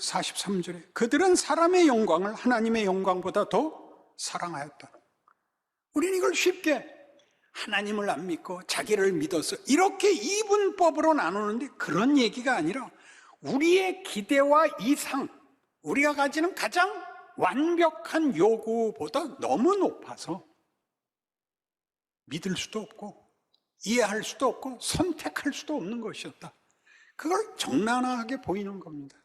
43절에 그들은 사람의 영광을 하나님의 영광보다 더 사랑하였다. 우리는 이걸 쉽게 하나님을 안 믿고 자기를 믿어서 이렇게 이분법으로 나누는데, 그런 얘기가 아니라 우리의 기대와 이상, 우리가 가지는 가장 완벽한 요구보다 너무 높아서 믿을 수도 없고 이해할 수도 없고 선택할 수도 없는 것이었다. 그걸 적나라하게 보이는 겁니다.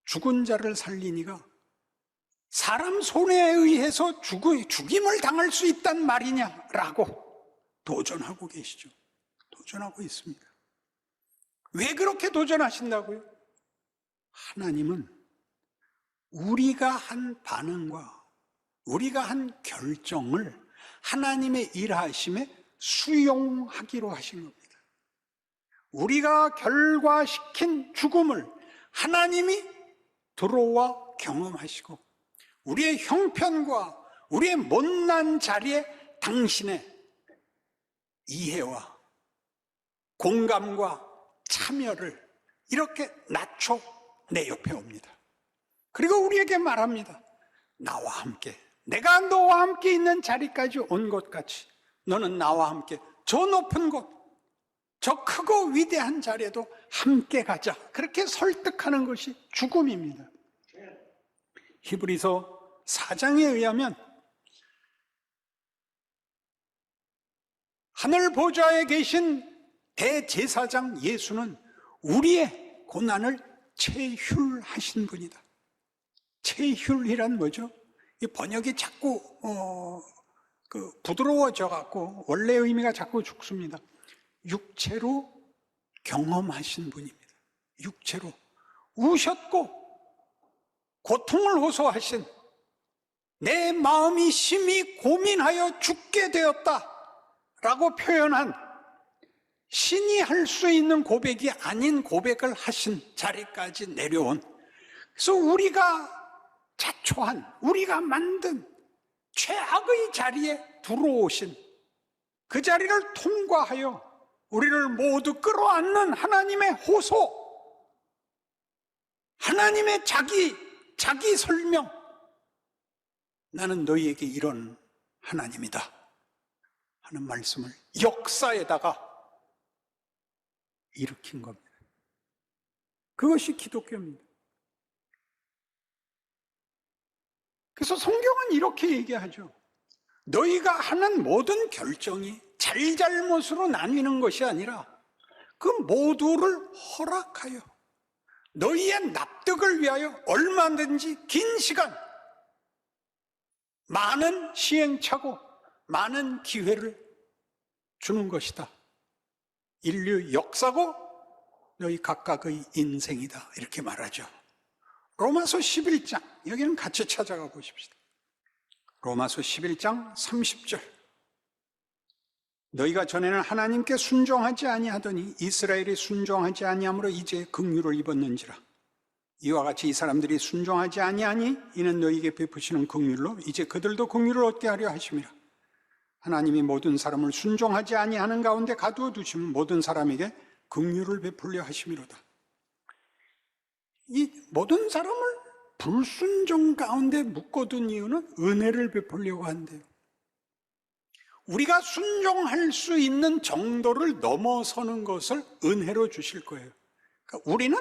죽은 자를 살리니가 사람 손에 의해서 죽임을 당할 수 있단 말이냐라고 도전하고 계시죠. 도전하고 있습니다. 왜 그렇게 도전하신다고요? 하나님은 우리가 한 반응과 우리가 한 결정을 하나님의 일하심에 수용하기로 하신 겁니다. 우리가 결과시킨 죽음을 하나님이 들어와 경험하시고 우리의 형편과 우리의 못난 자리에 당신의 이해와 공감과 참여를 이렇게 낮춰 내 옆에 옵니다. 그리고 우리에게 말합니다. 나와 함께, 내가 너와 함께 있는 자리까지 온 것 같이 너는 나와 함께 저 높은 곳, 저 크고 위대한 자리에도 함께 가자. 그렇게 설득하는 것이 죽음입니다. 히브리서 4장에 의하면 하늘 보좌에 계신 대제사장 예수는 우리의 고난을 체휼하신 분이다. 체휼이란 뭐죠? 이 번역이 자꾸 부드러워져 갖고 원래 의미가 자꾸 죽습니다. 육체로 경험하신 분입니다. 육체로 우셨고 고통을 호소하신, 내 마음이 심히 고민하여 죽게 되었다 라고 표현한, 신이 할 수 있는 고백이 아닌 고백을 하신 자리까지 내려온, 그래서 우리가 자초한, 우리가 만든 최악의 자리에 들어오신 그 자리를 통과하여 우리를 모두 끌어안는 하나님의 호소, 하나님의 자기 설명, 나는 너희에게 이런 하나님이다 하는 말씀을 역사에다가 일으킨 겁니다. 그것이 기독교입니다. 그래서 성경은 이렇게 얘기하죠. 너희가 하는 모든 결정이 잘잘못으로 나뉘는 것이 아니라 그 모두를 허락하여 너희의 납득을 위하여 얼마든지 긴 시간, 많은 시행착오, 많은 기회를 주는 것이다. 인류 역사고 너희 각각의 인생이다. 이렇게 말하죠. 로마서 11장, 여기는 같이 찾아가 보십시다. 로마서 11장 30절. 너희가 전에는 하나님께 순종하지 아니하더니 이스라엘이 순종하지 아니함으로 이제 긍휼을 입었는지라. 이와 같이 이 사람들이 순종하지 아니하니 이는 너희에게 베푸시는 긍휼로 이제 그들도 긍휼을 얻게 하려 하심이라. 하나님이 모든 사람을 순종하지 아니하는 가운데 가두어 두시면 모든 사람에게 긍휼을 베풀려 하심이로다. 이 모든 사람을 불순종 가운데 묶어둔 이유는 은혜를 베풀려고 한대요. 우리가 순종할 수 있는 정도를 넘어서는 것을 은혜로 주실 거예요. 그러니까 우리는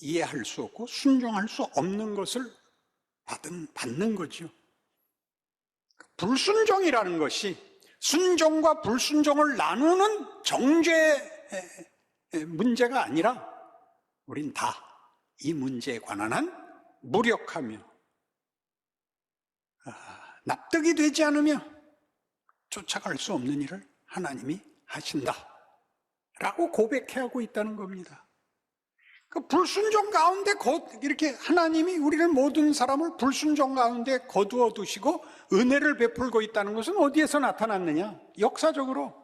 이해할 수 없고 순종할 수 없는 것을 받는 거죠. 불순종이라는 것이 순종과 불순종을 나누는 정죄의 문제가 아니라 우린 다 이 문제에 관한 한 무력하며 납득이 되지 않으며 쫓아갈 수 없는 일을 하나님이 하신다 라고 고백해 하고 있다는 겁니다. 그 불순종 가운데 이렇게 하나님이 우리를 모든 사람을 불순종 가운데 거두어 두시고 은혜를 베풀고 있다는 것은 어디에서 나타났느냐? 역사적으로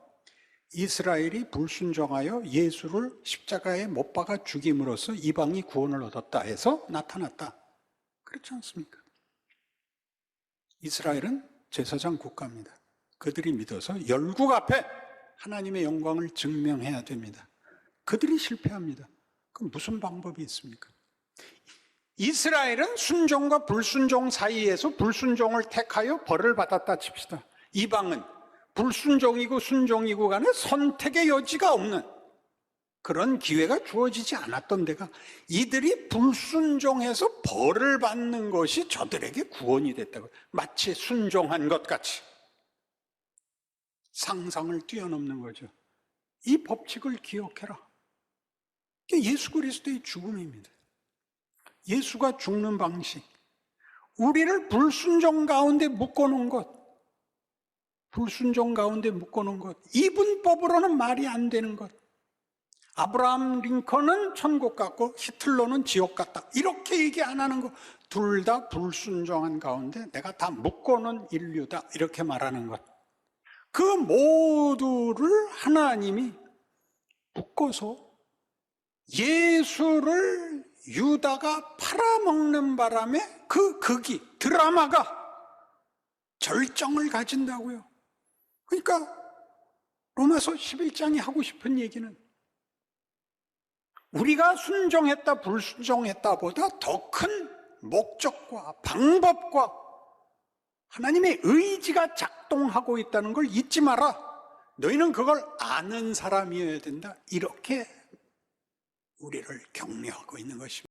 이스라엘이 불순종하여 예수를 십자가에 못 박아 죽임으로써 이방이 구원을 얻었다 해서 나타났다. 그렇지 않습니까? 이스라엘은 제사장 국가입니다. 그들이 믿어서 열국 앞에 하나님의 영광을 증명해야 됩니다. 그들이 실패합니다. 그럼 무슨 방법이 있습니까? 이스라엘은 순종과 불순종 사이에서 불순종을 택하여 벌을 받았다 칩시다. 이방은 불순종이고 순종이고 간에 선택의 여지가 없는 그런 기회가 주어지지 않았던 데가 이들이 불순종해서 벌을 받는 것이 저들에게 구원이 됐다고, 마치 순종한 것 같이 상상을 뛰어넘는 거죠. 이 법칙을 기억해라. 이게 예수 그리스도의 죽음입니다. 예수가 죽는 방식, 우리를 불순종 가운데 묶어놓은 것, 불순종 가운데 묶어놓은 것, 이분법으로는 말이 안 되는 것. 아브라함 링컨은 천국 같고 히틀러는 지옥 같다, 이렇게 얘기 안 하는 것. 둘 다 불순종한 가운데 내가 다 묶어놓은 인류다, 이렇게 말하는 것. 그 모두를 하나님이 묶어서 예수를 유다가 팔아먹는 바람에 그 극이, 드라마가 절정을 가진다고요. 그러니까 로마서 11장이 하고 싶은 얘기는 우리가 순종했다 불순종했다 보다 더 큰 목적과 방법과 하나님의 의지가 작동하고 있다는 걸 잊지 마라. 너희는 그걸 아는 사람이어야 된다. 이렇게 우리를 격려하고 있는 것입니다.